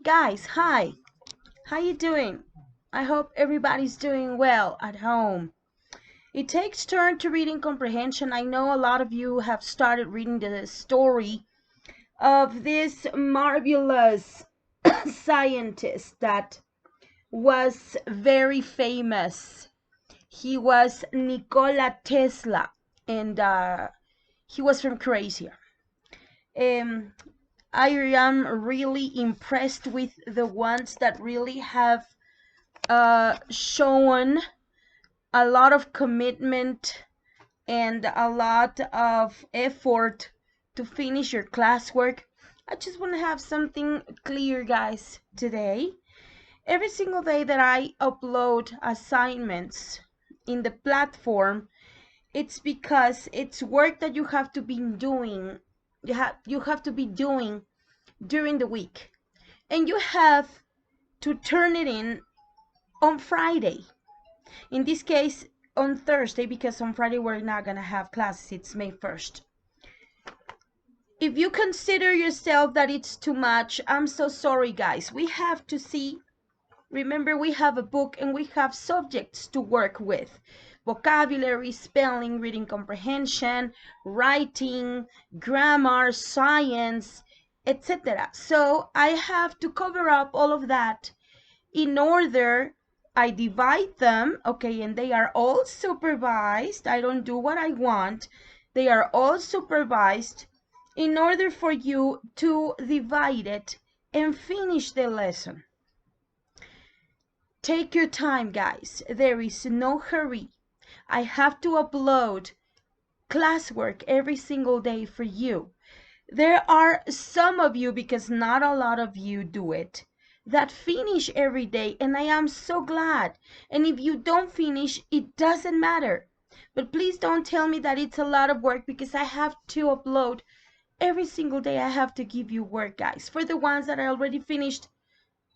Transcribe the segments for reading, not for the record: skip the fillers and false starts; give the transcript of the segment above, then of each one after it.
Guys, hi. How you doing? I hope everybody's doing well at home. It takes turn to reading comprehension. I know a lot of you have started reading the story of this marvelous scientist that was very famous. He was Nikola Tesla, and he was from Croatia. Um, I am really impressed with the ones that really have shown a lot of commitment and a lot of effort to finish your classwork. I just want to have something clear, guys, today. Every single day that I upload assignments in the platform, it's because it's work that you have to be doing. You have to be doing during the week, and you have to turn it in on Friday. In this case, on Thursday, because on Friday we're not gonna have classes. It's May 1st. If you consider yourself that it's too much, I'm so sorry, guys. We have to see. Remember, we have a book and we have subjects to work with: vocabulary, spelling, reading comprehension, writing, grammar, science, etc. So I have to cover up all of that. In order, I divide them, okay, and they are all supervised. I don't do what I want. They are all supervised in order for you to divide it and finish the lesson. Take your time, guys. There is no hurry. I have to upload classwork every single day for you. There are some of you, because not a lot of you do it, that finish every day, and I am so glad. And if you don't finish, it doesn't matter. But please don't tell me that it's a lot of work, because I have to upload every single day. I have to give you work, guys. For the ones that are already finished,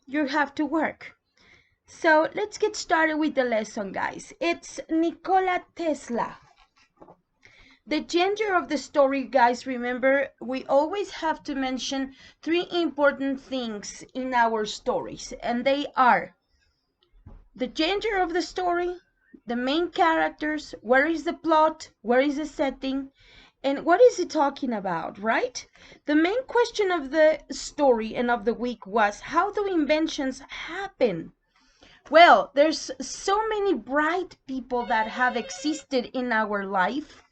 you have to work. So let's get started with the lesson, guys. It's Nikola Tesla. The gender of the story, guys, remember, we always have to mention three important things in our stories, and they are the gender of the story, the main characters, where is the plot, where is the setting, and what is it talking about, right? The main question of the story and of the week was, how do inventions happen? Well, there's so many bright people that have existed in our life.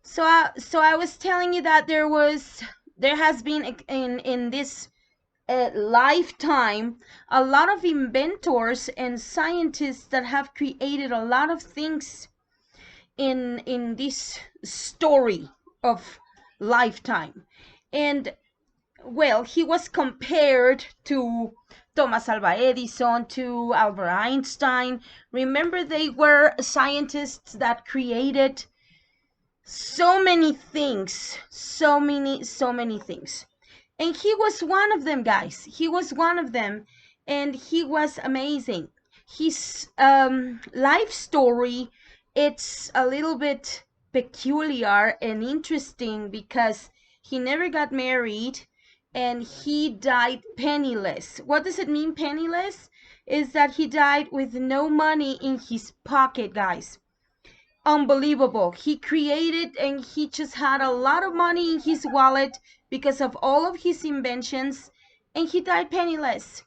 So I was telling you that there has been in this lifetime a lot of inventors and scientists that have created a lot of things in this story of lifetime. And well, he was compared to Thomas Alva Edison, to Albert Einstein. Remember, they were scientists that created so many things, so many things. And he was one of them, guys. He was one of them, and he was amazing. His life story, it's a little bit peculiar and interesting because he never got married and he died penniless. What does it mean, penniless? Is that he died with no money in his pocket, guys. Unbelievable. He created and he just had a lot of money in his wallet because of all of his inventions, and he died penniless.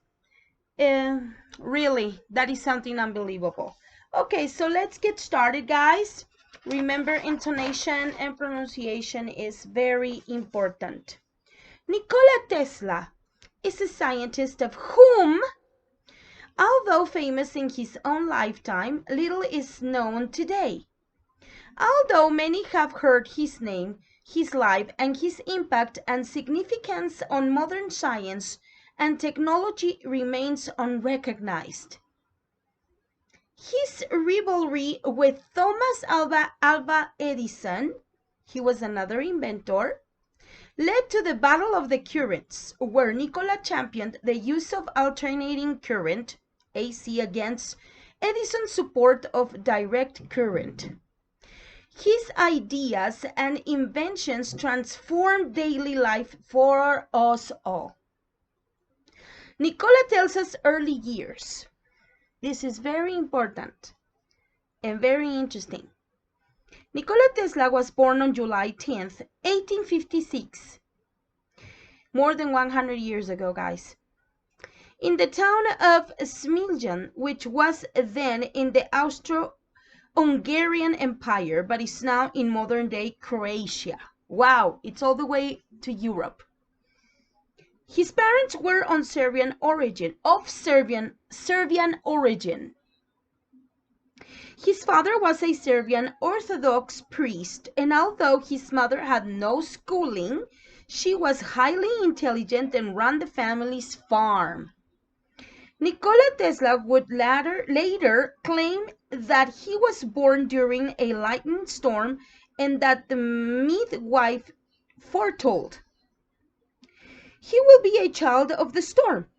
Really, that is something unbelievable. Okay, so let's get started, guys. Remember, intonation and pronunciation is very important. Nikola Tesla is a scientist of whom, although famous in his own lifetime, little is known today. Although many have heard his name, his life, and his impact and significance on modern science and technology remains unrecognized. His rivalry with Thomas Alva Edison, he was another inventor, led to the Battle of the Currents, where Nikola championed the use of alternating current, AC, against Edison's support of direct current. His ideas and inventions transformed daily life for us all. Nikola tells us early years. This is very important and very interesting. Nikola Tesla was born on July 10th, 1856. More than 100 years ago, guys. In the town of Smiljan, which was then in the Austro-Hungarian Empire, but is now in modern-day Croatia. Wow, it's all the way to Europe. His parents were of Serbian origin. His father was a Serbian Orthodox priest, and although his mother had no schooling, she was highly intelligent and ran the family's farm. Nikola Tesla would later claim that he was born during a lightning storm and that the midwife foretold, "He will be a child of the storm,"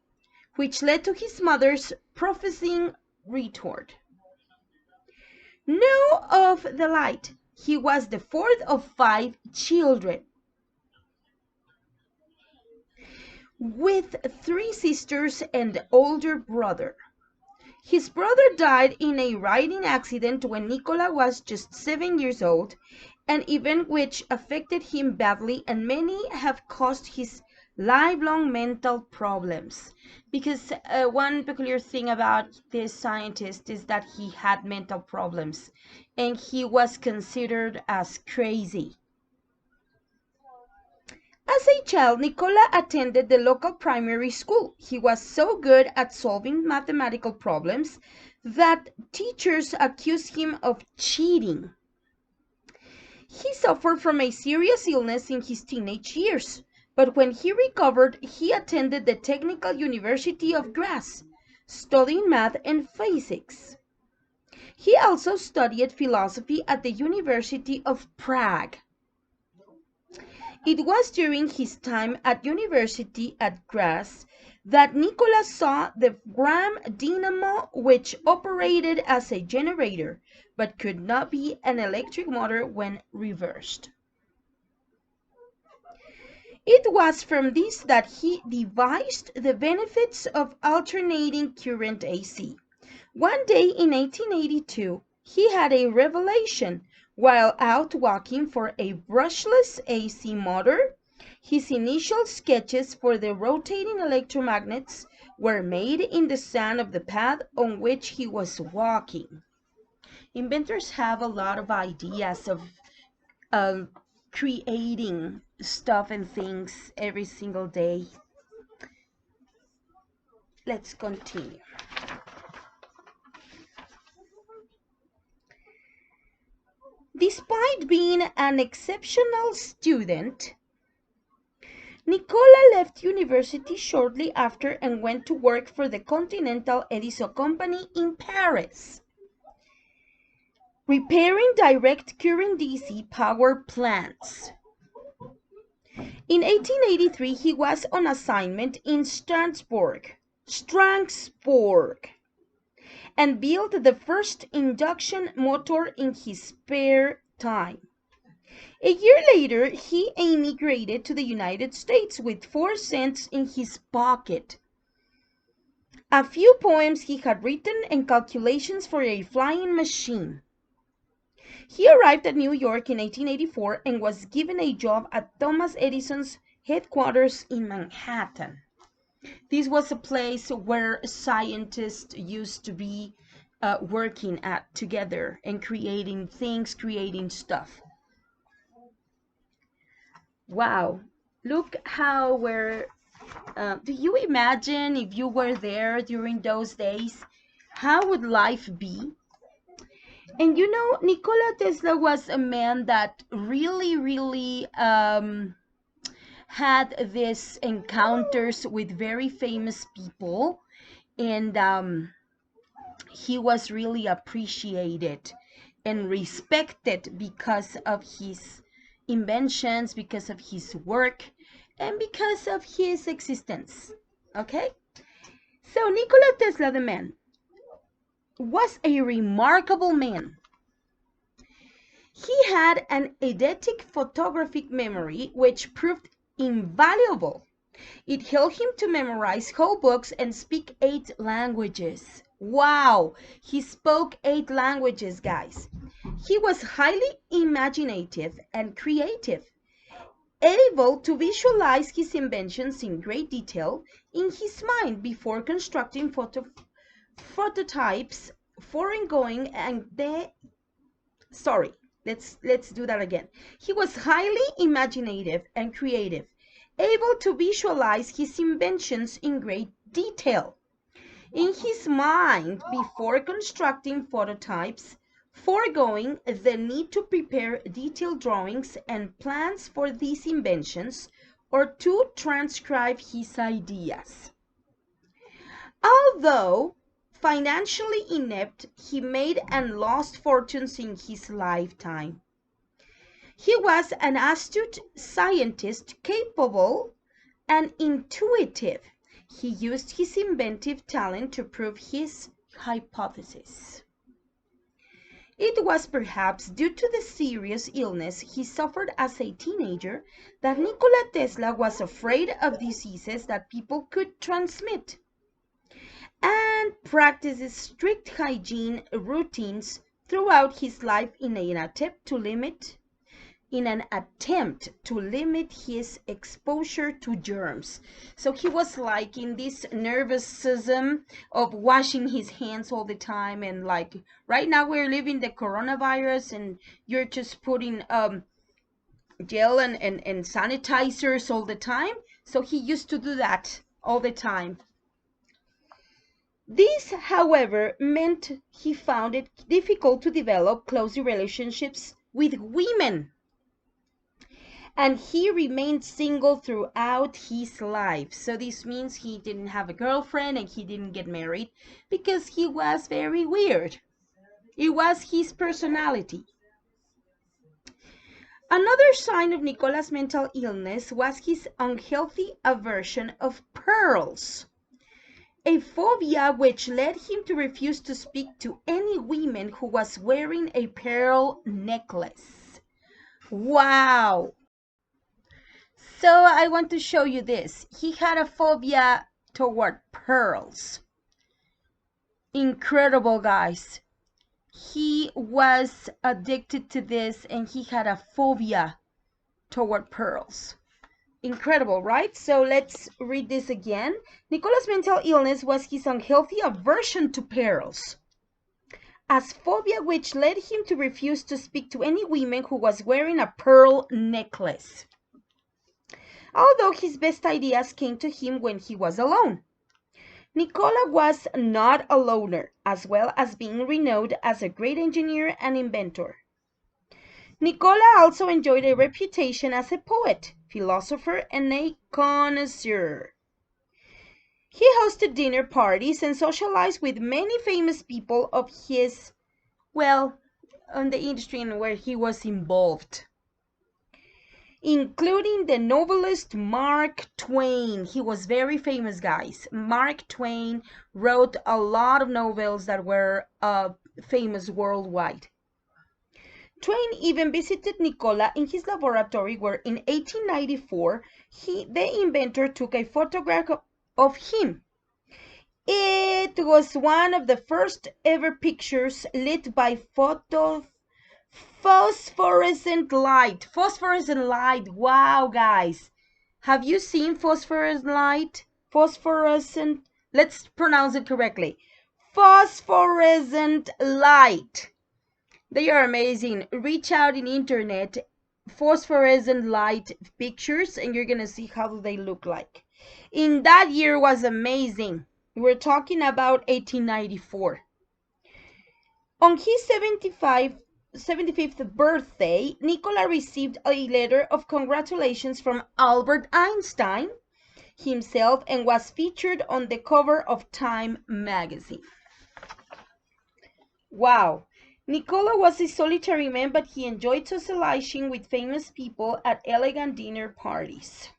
which led to his mother's prophesying retort, "No of the light." He was the fourth of 5 children, with 3 sisters and older brother. His brother died in a riding accident when Nikola was just 7 years old, an event which affected him badly, and many have caused his lifelong mental problems. Because one peculiar thing about this scientist is that he had mental problems, and he was considered as crazy. As a child, Nikola attended the local primary school. He was so good at solving mathematical problems that teachers accused him of cheating. He suffered from a serious illness in his teenage years, but when he recovered, he attended the Technical University of Graz, studying math and physics. He also studied philosophy at the University of Prague. It was during his time at University at Graz that Nikola saw the Gram dynamo, which operated as a generator but could not be an electric motor when reversed. It was from this that he devised the benefits of alternating current AC. One day in 1882, he had a revelation. While out walking for a brushless AC motor, his initial sketches for the rotating electromagnets were made in the sand of the path on which he was walking. Inventors have a lot of ideas of creating stuff and things every single day. Let's continue. Despite being an exceptional student, Nikola left university shortly after and went to work for the Continental Edison Company in Paris, repairing direct current DC power plants. In 1883, he was on assignment in Strasbourg, and built the first induction motor in his spare time. A year later, he emigrated to the United States with 4 cents in his pocket, a few poems he had written, and calculations for a flying machine. He arrived at New York in 1884 and was given a job at Thomas Edison's headquarters in Manhattan. This was a place where scientists used to be working at together and creating things, creating stuff. Wow, look how do you imagine if you were there during those days? How would life be? And you know, Nikola Tesla was a man that really had these encounters with very famous people, and he was really appreciated and respected because of his inventions, because of his work, and because of his existence. Okay? So Nikola Tesla, the man, was a remarkable man. He had an eidetic photographic memory which proved invaluable It helped him to memorize whole books and speak 8 languages. Wow, he spoke 8 languages, guys. He was highly imaginative and creative, able to visualize his inventions in great detail in his mind before constructing prototypes, foregoing and let's do that again. He was highly imaginative and creative, able to visualize his inventions in great detail in his mind before constructing prototypes, foregoing the need to prepare detailed drawings and plans for these inventions or to transcribe his ideas. Although financially inept, he made and lost fortunes in his lifetime. He was an astute scientist, capable and intuitive. He used his inventive talent to prove his hypothesis. It was perhaps due to the serious illness he suffered as a teenager that Nikola Tesla was afraid of diseases that people could transmit, and practiced strict hygiene routines throughout his life in an attempt to limit his exposure to germs. So he was like in this nervous system of washing his hands all the time, and like right now we're living the coronavirus and you're just putting gel and sanitizers all the time. So he used to do that all the time. This, however, meant he found it difficult to develop close relationships with women, and he remained single throughout his life. So this means he didn't have a girlfriend and he didn't get married because he was very weird. It was his personality. Another sign of Nikola's mental illness was his unhealthy aversion of pearls, a phobia which led him to refuse to speak to any woman who was wearing a pearl necklace. Wow! So I want to show you this. He had a phobia toward pearls. Incredible, guys. He was addicted to this and he had a phobia toward pearls. Incredible, right? So let's read this again. Nikola's mental illness was his unhealthy aversion to pearls, as phobia which led him to refuse to speak to any woman who was wearing a pearl necklace. Although his best ideas came to him when he was alone. Nikola was not a loner, as well as being renowned as a great engineer and inventor. Nikola also enjoyed a reputation as a poet, philosopher, and a connoisseur. He hosted dinner parties and socialized with many famous people of his, on the industry in where he was involved, including the novelist Mark Twain. He was very famous, guys. Mark Twain wrote a lot of novels that were famous worldwide. Twain even visited Nikola in his laboratory where in 1894 the inventor took a photograph of him. It was one of the first ever pictures lit by phosphorescent light. Phosphorescent light. Wow, guys. Have you seen phosphorescent light? Phosphorescent. Let's pronounce it correctly. Phosphorescent light. They are amazing. Reach out in internet, phosphorescent light pictures, and you're gonna see how they look like. In that year was amazing. We're talking about 1894. On his 75th birthday, Nikola received a letter of congratulations from Albert Einstein himself and was featured on the cover of Time magazine. Wow. Nikola was a solitary man, but he enjoyed socializing with famous people at elegant dinner parties.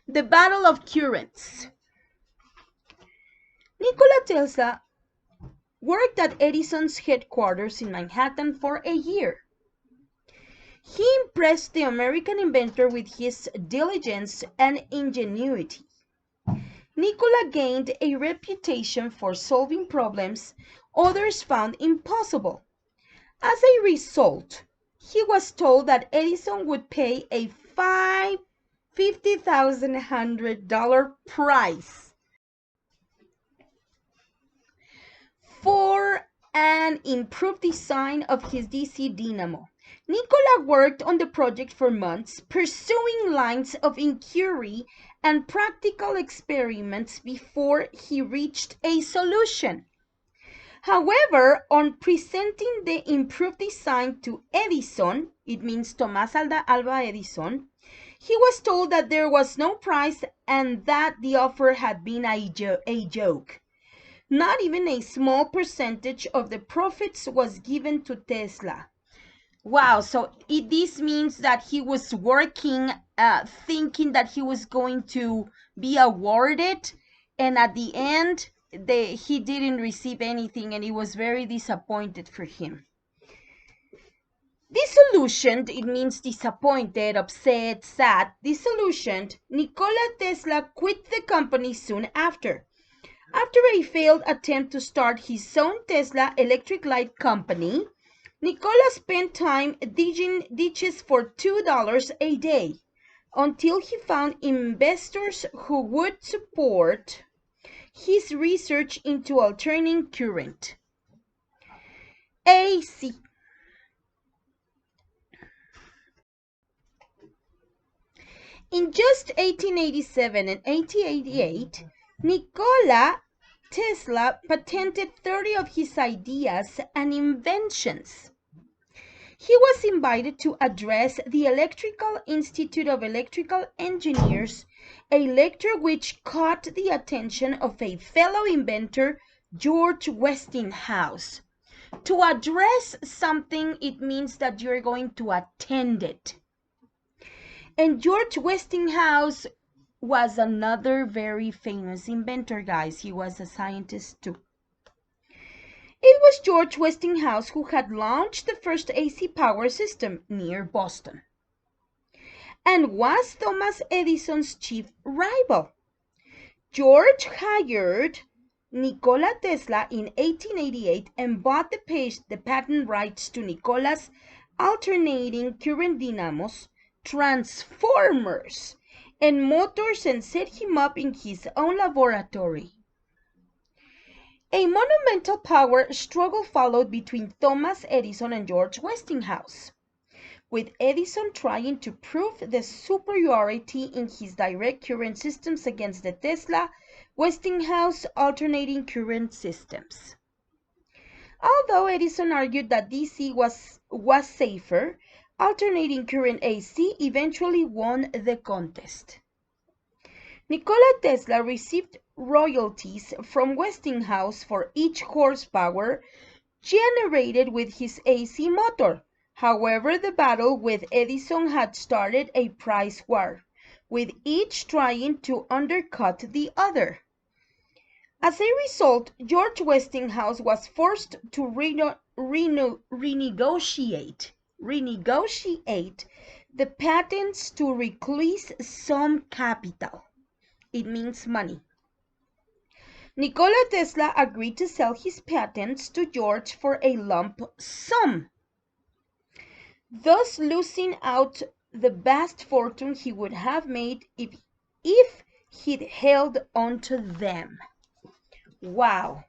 The Battle of Currents. Nikola Tesla worked at Edison's headquarters in Manhattan for a year. He impressed the American inventor with his diligence and ingenuity. Nikola gained a reputation for solving problems others found impossible. As a result, he was told that Edison would pay a $50,100 price for an improved design of his DC dynamo. Nikola worked on the project for months, pursuing lines of inquiry and practical experiments before he reached a solution. However, on presenting the improved design to Edison, it means Tomás Alva Edison, he was told that there was no price and that the offer had been a joke. Not even a small percentage of the profits was given to Tesla. Wow, so this means that he was working, thinking that he was going to be awarded, and at the end, he didn't receive anything, and it was very disappointed for him. Disillusioned, it means disappointed, upset, sad. Disillusioned, Nikola Tesla quit the company soon after. After a failed attempt to start his own Tesla electric light company, Nikola spent time digging ditches for $2 a day until he found investors who would support his research into alternating current. AC. In just 1887 and 1888, Nikola Tesla patented 30 of his ideas and inventions. He was invited to address the Electrical Institute of Electrical Engineers, a lecture which caught the attention of a fellow inventor, George Westinghouse. To address something, it means that you're going to attend it. And George Westinghouse was another very famous inventor, guys. He was a scientist too. It was George Westinghouse who had launched the first AC power system near Boston and was Thomas Edison's chief rival. George hired Nikola Tesla in 1888 and bought the patent rights to Nikola's alternating current dynamos, transformers, and motors and set him up in his own laboratory. A monumental power struggle followed between Thomas Edison and George Westinghouse, with Edison trying to prove the superiority in his direct current systems against the Tesla Westinghouse alternating current systems. Although Edison argued that DC was safer, alternating current AC eventually won the contest. Nikola Tesla received royalties from Westinghouse for each horsepower generated with his AC motor. However, the battle with Edison had started a price war, with each trying to undercut the other. As a result, George Westinghouse was forced to renegotiate the patents to release some capital. It means money. Nikola Tesla agreed to sell his patents to George for a lump sum, thus losing out the vast fortune he would have made if he'd held onto them. Wow.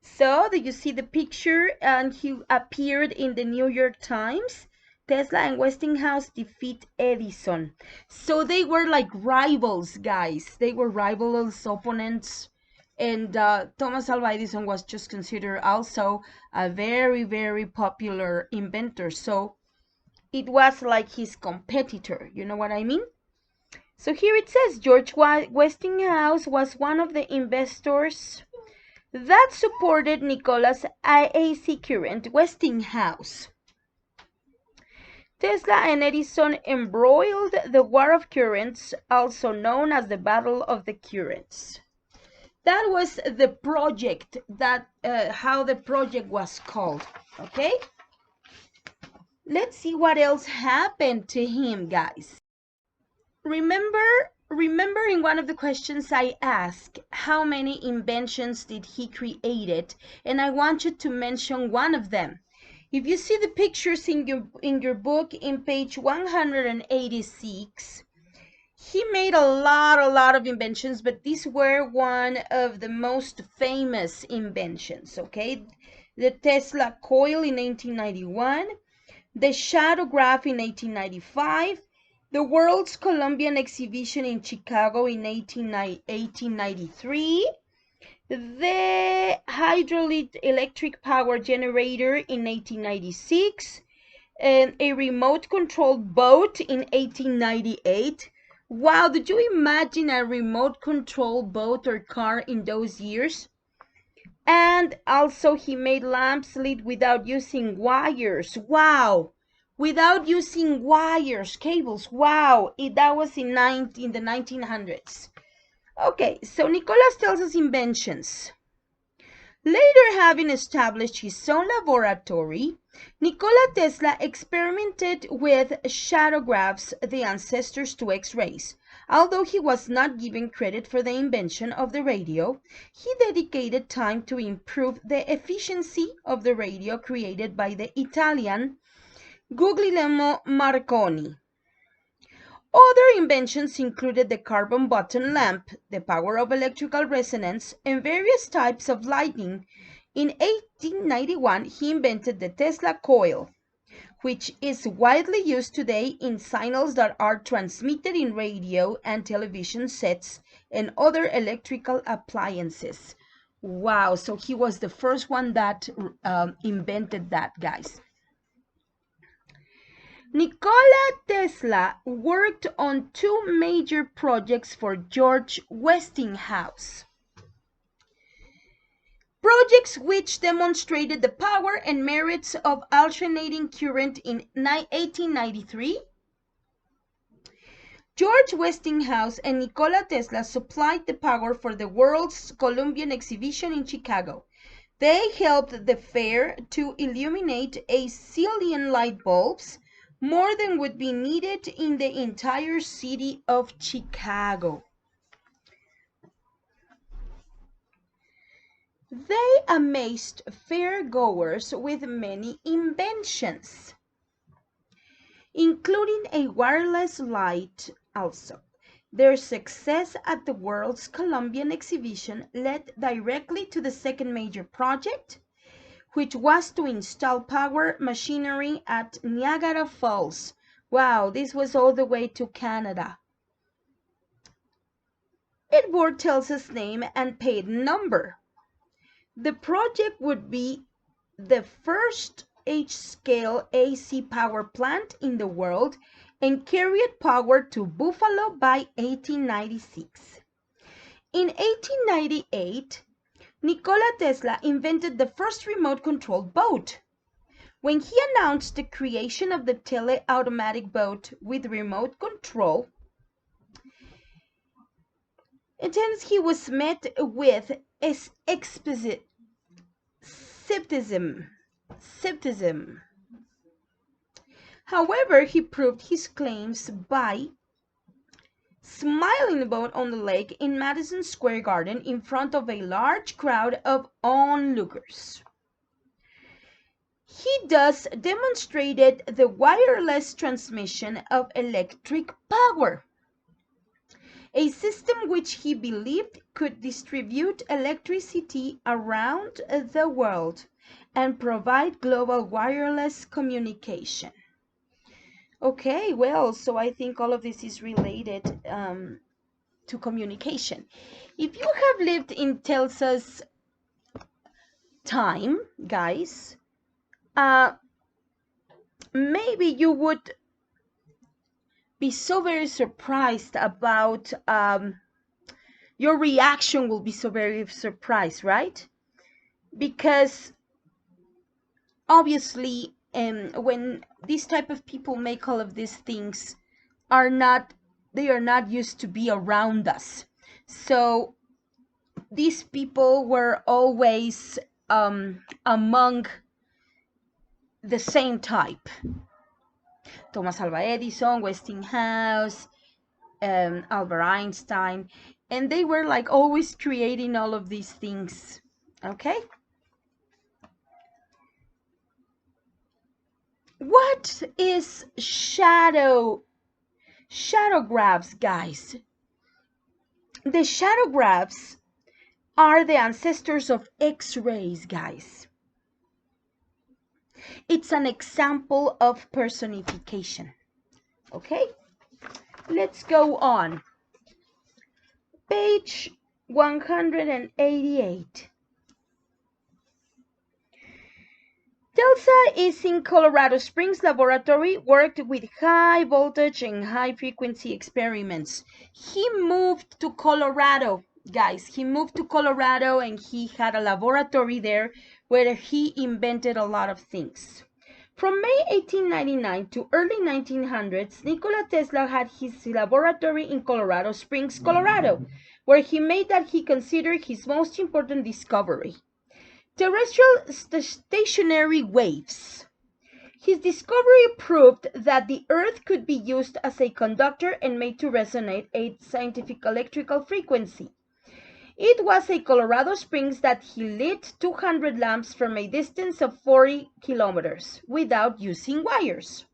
So, do you see the picture? And he appeared in the New York Times. Tesla and Westinghouse defeat Edison. So they were like rivals, guys. They were rivals, opponents. And Thomas Alva Edison was just considered also a very, very popular inventor. So it was like his competitor. You know what I mean? So here it says George Westinghouse was one of the investors that supported Nikola's AC current. Westinghouse. Tesla and Edison embroiled the War of Currents, also known as the Battle of the Currents. That was the project, how the project was called, okay? let's see what else happened to him, guys. Remember in one of the questions I asked, how many inventions did he created? And I want you to mention one of them. If you see the pictures in your book in page 186, he made a lot of inventions, but these were one of the most famous inventions, okay? The Tesla coil in 1891, the shadowgraph in 1895, the World's Columbian Exhibition in Chicago in 1893, the hydraulic electric power generator in 1896, and a remote controlled boat in 1898. Wow, did you imagine a remote controlled boat or car in those years? And also he made lamps lit without using wires. Wow, without using wires, cables. Wow, that was in the 1900s. Okay, so Nikola Tesla's inventions. Later, having established his own laboratory, Nikola Tesla experimented with shadowgraphs, the ancestors to X-rays. Although he was not given credit for the invention of the radio, he dedicated time to improve the efficiency of the radio created by the Italian Guglielmo Marconi. Other inventions included the carbon button lamp, the power of electrical resonance, and various types of lighting. In 1891, he invented the Tesla coil, which is widely used today in signals that are transmitted in radio and television sets and other electrical appliances. Wow, so he was the first one that invented that, guys. Nikola Tesla worked on two major projects for George Westinghouse. Projects which demonstrated the power and merits of alternating current in 1893. George Westinghouse and Nikola Tesla supplied the power for the World's Columbian Exhibition in Chicago. They helped the fair to illuminate a zillion light bulbs, more than would be needed in the entire city of Chicago. They amazed fairgoers with many inventions, including a wireless light also. Their success at the World's Columbian Exhibition led directly to the second major project, which was to install power machinery at Niagara Falls. Wow, this was all the way to Canada. It bore Tesla's name and paid number. The project would be the first H-scale AC power plant in the world and carried power to Buffalo by 1896. In 1898, Nikola Tesla invented the first remote-controlled boat. When he announced the creation of the tele-automatic boat with remote control, he was met with skepticism. However, he proved his claims by smiling about on the lake in Madison Square Garden in front of a large crowd of onlookers. He thus demonstrated the wireless transmission of electric power, a system which he believed could distribute electricity around the world and provide global wireless communication. Okay, well, so I think all of this is related to communication. If you have lived in Tesla's time, guys, maybe you would be so very surprised about, your reaction will be so very surprised, right? Because obviously, when these type of people make all of these things, they are not used to be around us. So these people were always among the same type. Thomas Alva Edison, Westinghouse, Albert Einstein, and they were like always creating all of these things. Okay? What is shadow graphs, guys? The shadow graphs are the ancestors of X-rays, guys. It's an example of personification. Okay? Let's go on. Page 188. Tesla is in Colorado Springs laboratory, worked with high voltage and high frequency experiments. He moved to Colorado, guys. He moved to Colorado and he had a laboratory there where he invented a lot of things. From May 1899 to early 1900s, Nikola Tesla had his laboratory in Colorado Springs, Colorado, where he made that he considered his most important discovery: terrestrial stationary waves. His discovery proved that the Earth could be used as a conductor and made to resonate a scientific electrical frequency. It was at Colorado Springs that he lit 200 lamps from a distance of 40 kilometers without using wires.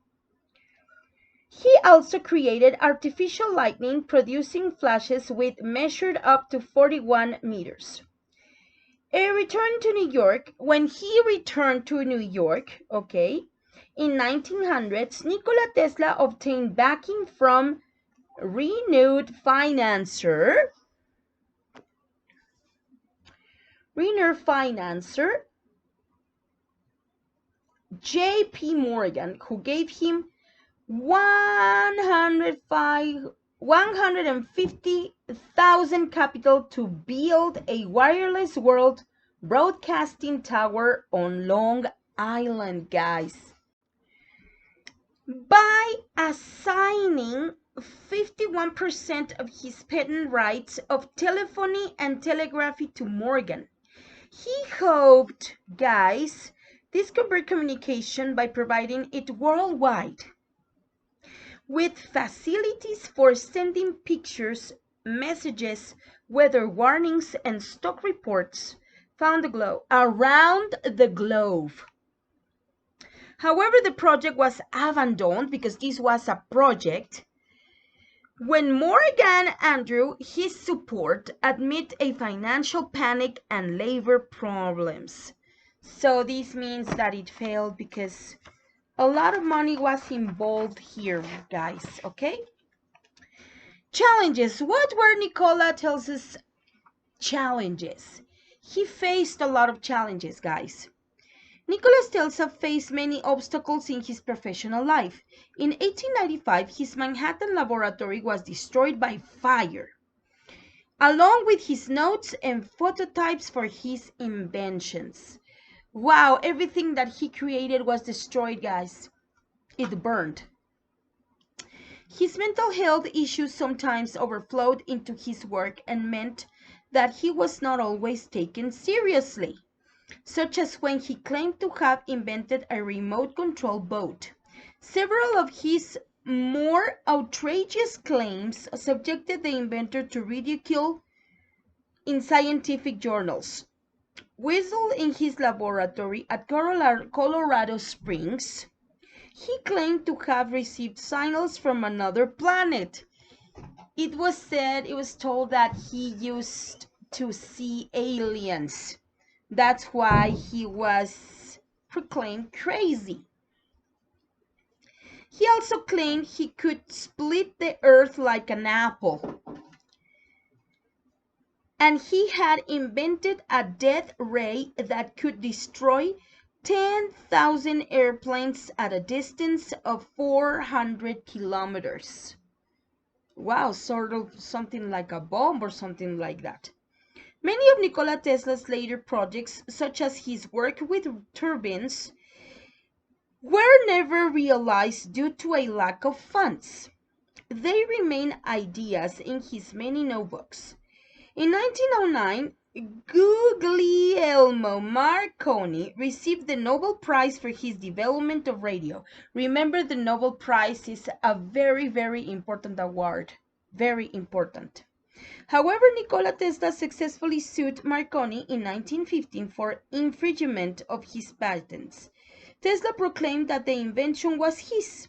He also created artificial lightning, producing flashes which measured up to 41 meters. A return to New York. When he returned to New York, in 1900s, Nikola Tesla obtained backing from renowned financier J.P. Morgan, who gave him $150,000 capital to build a wireless world broadcasting tower on Long Island, guys. By assigning 51% of his patent rights of telephony and telegraphy to Morgan, he hoped, guys, discover communication by providing it worldwide, with facilities for sending pictures, messages, weather warnings, and stock reports around the globe. However, the project was abandoned because this was a project when Morgan and his support amid a financial panic and labor problems. So this means that it failed because a lot of money was involved here, guys, okay? Challenges. What were Nikola Tesla's challenges? He faced a lot of challenges, guys. Nikola Tesla faced many obstacles in his professional life. In 1895, his Manhattan laboratory was destroyed by fire, along with his notes and prototypes for his inventions. Wow, everything that he created was destroyed, guys. It burned. His mental health issues sometimes overflowed into his work and meant that he was not always taken seriously, such as when he claimed to have invented a remote-control boat. Several of his more outrageous claims subjected the inventor to ridicule in scientific journals. While in his laboratory at Colorado Springs, he claimed to have received signals from another planet. It was told that he used to see aliens. That's why he was proclaimed crazy. He also claimed he could split the earth like an apple. And he had invented a death ray that could destroy 10,000 airplanes at a distance of 400 kilometers. Wow, sort of something like a bomb or something like that. Many of Nikola Tesla's later projects, such as his work with turbines, were never realized due to a lack of funds. They remain ideas in his many notebooks. In 1909, Guglielmo Marconi received the Nobel Prize for his development of radio. Remember, the Nobel Prize is a very, very important award. Very important. However, Nikola Tesla successfully sued Marconi in 1915 for infringement of his patents. Tesla proclaimed that the invention was his.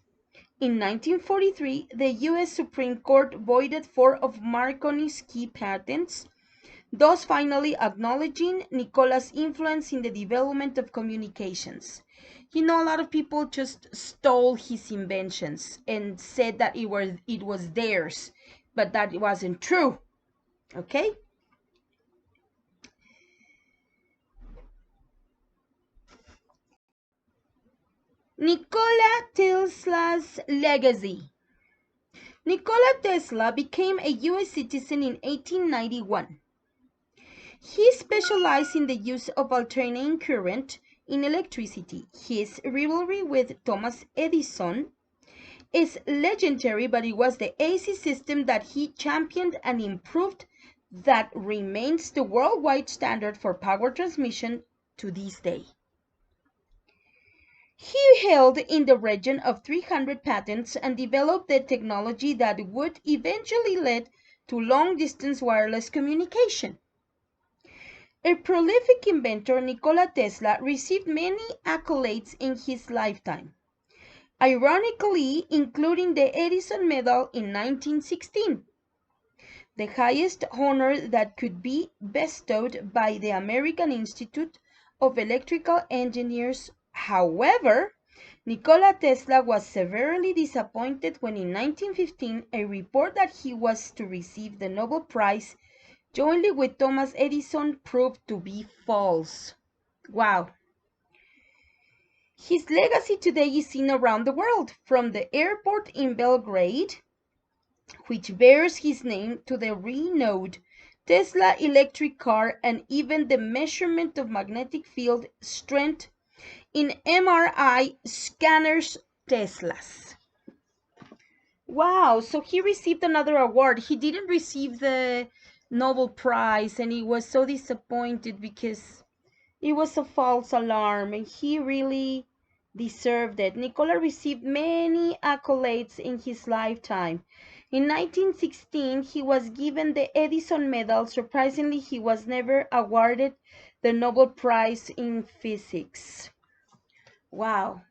In 1943, the U.S. Supreme Court voided 4 of Marconi's key patents, thus finally acknowledging Nikola's influence in the development of communications. A lot of people just stole his inventions and said that it was theirs, but that wasn't true. Okay? Nikola Tesla's legacy. Nikola Tesla became a U.S. citizen in 1891. He specialized in the use of alternating current in electricity. His rivalry with Thomas Edison is legendary, but it was the AC system that he championed and improved that remains the worldwide standard for power transmission to this day. He held in the region of 300 patents and developed the technology that would eventually lead to long-distance wireless communication. A prolific inventor, Nikola Tesla received many accolades in his lifetime, ironically including the Edison Medal in 1916, the highest honor that could be bestowed by the American Institute of Electrical Engineers. However, Nikola Tesla was severely disappointed when in 1915 a report that he was to receive the Nobel Prize jointly with Thomas Edison proved to be false. Wow. His legacy today is seen around the world, from the airport in Belgrade, which bears his name, to the renowned Tesla electric car, and even the measurement of magnetic field strength in MRI scanners Teslas. Wow, so he received another award. He didn't receive the Nobel Prize, and he was so disappointed because it was a false alarm, and he really deserved it. Nikola received many accolades in his lifetime. In 1916, he was given the Edison Medal. Surprisingly, he was never awarded the Nobel Prize in Physics. Wow.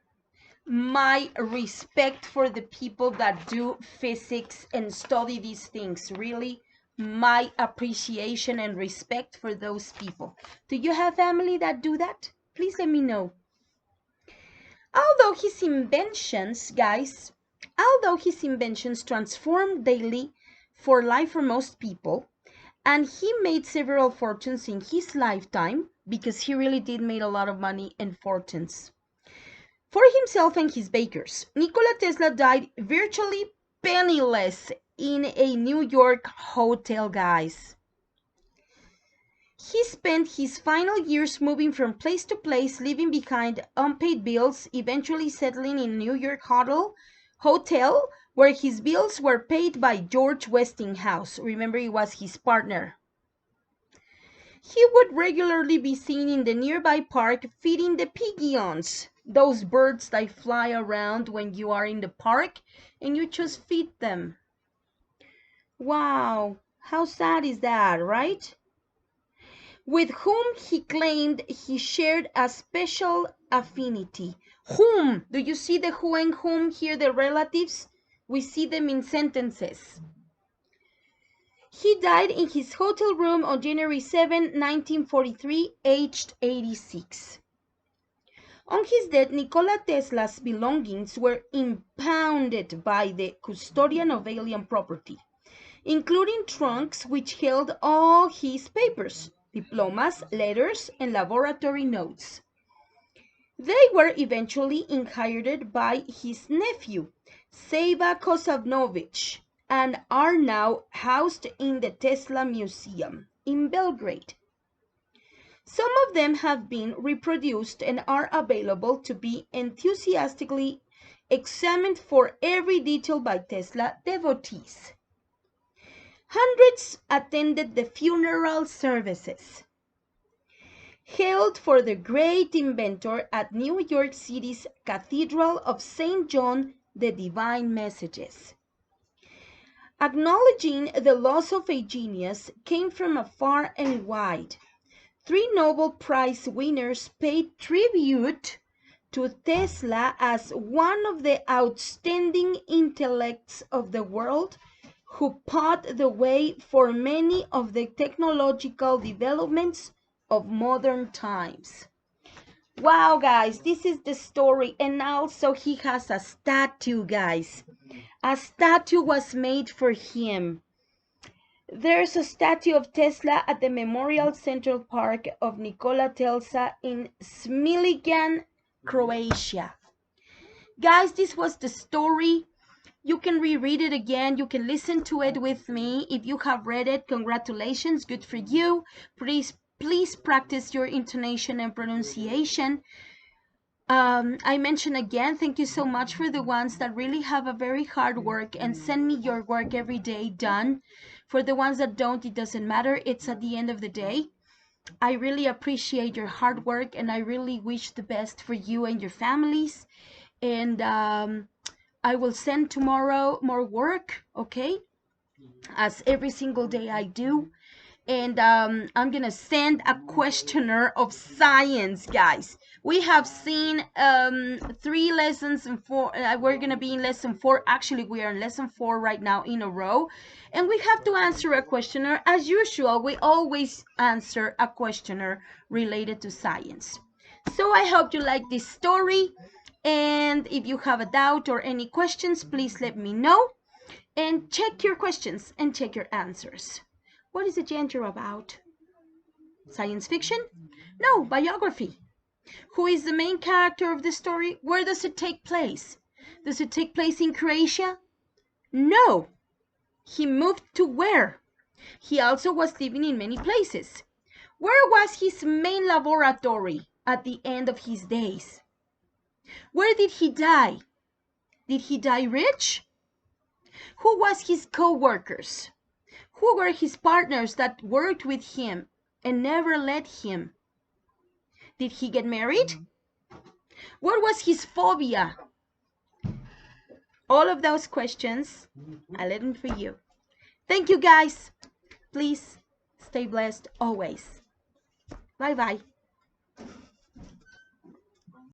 My respect for the people that do physics and study these things. Really, my appreciation and respect for those people. Do you have family that do that? Please let me know. Although his inventions transform daily for life for most people, and he made several fortunes in his lifetime, because he really did make a lot of money and fortunes for himself and his bakers. Nikola Tesla died virtually penniless in a New York hotel, guys. He spent his final years moving from place to place, leaving behind unpaid bills, eventually settling in a New York hotel where his bills were paid by George Westinghouse. Remember, he was his partner. He would regularly be seen in the nearby park feeding the pigeons, those birds that fly around when you are in the park and you just feed them. Wow, how sad is that, right? With whom he claimed he shared a special affinity. Whom? Do you see the who and whom here, the relatives? We see them in sentences. He died in his hotel room on January 7, 1943, aged 86. On his death, Nikola Tesla's belongings were impounded by the custodian of alien property, including trunks which held all his papers, diplomas, letters, and laboratory notes. They were eventually inherited by his nephew, Sava Kosavnovich, and are now housed in the Tesla Museum in Belgrade. Some of them have been reproduced and are available to be enthusiastically examined for every detail by Tesla devotees. Hundreds attended the funeral services. held for the great inventor at New York City's Cathedral of St. John the Divine Messages. Acknowledging the loss of a genius came from far and wide. 3 Nobel Prize winners paid tribute to Tesla as one of the outstanding intellects of the world who paved the way for many of the technological developments of modern times. Wow, guys, this is the story. And also he has a statue, guys. A statue was made for him. There's a statue of Tesla at the Memorial Central Park of Nikola Tesla in Smiljan, Croatia. Guys, this was the story. You can reread it again. You can listen to it with me. If you have read it, congratulations, good for you. Please practice your intonation and pronunciation. I mention again, thank you so much for the ones that really have a very hard work and send me your work every day done. For the ones that don't, it doesn't matter. It's at the end of the day. I really appreciate your hard work and I really wish the best for you and your families. And I will send tomorrow more work, okay? As every single day I do. And I'm gonna send a questionnaire of science, guys. We have seen 3 lessons and 4. We're gonna be in lesson 4. Actually, we are in lesson 4 right now in a row, and we have to answer a questionnaire. As usual, we always answer a questionnaire related to science. So I hope you like this story, and if you have a doubt or any questions, please let me know. And check your questions and check your answers. What is the genre about? Science fiction? No, biography. Who is the main character of the story? Where does it take place? Does it take place in Croatia? No. He moved to where? He also was living in many places. Where was his main laboratory at the end of his days? Where did he die? Did he die rich? Who was his co-workers? Who were his partners that worked with him and never let him? Did he get married? What was his phobia? All of those questions, I left them for you. Thank you, guys. Please stay blessed always. Bye-bye.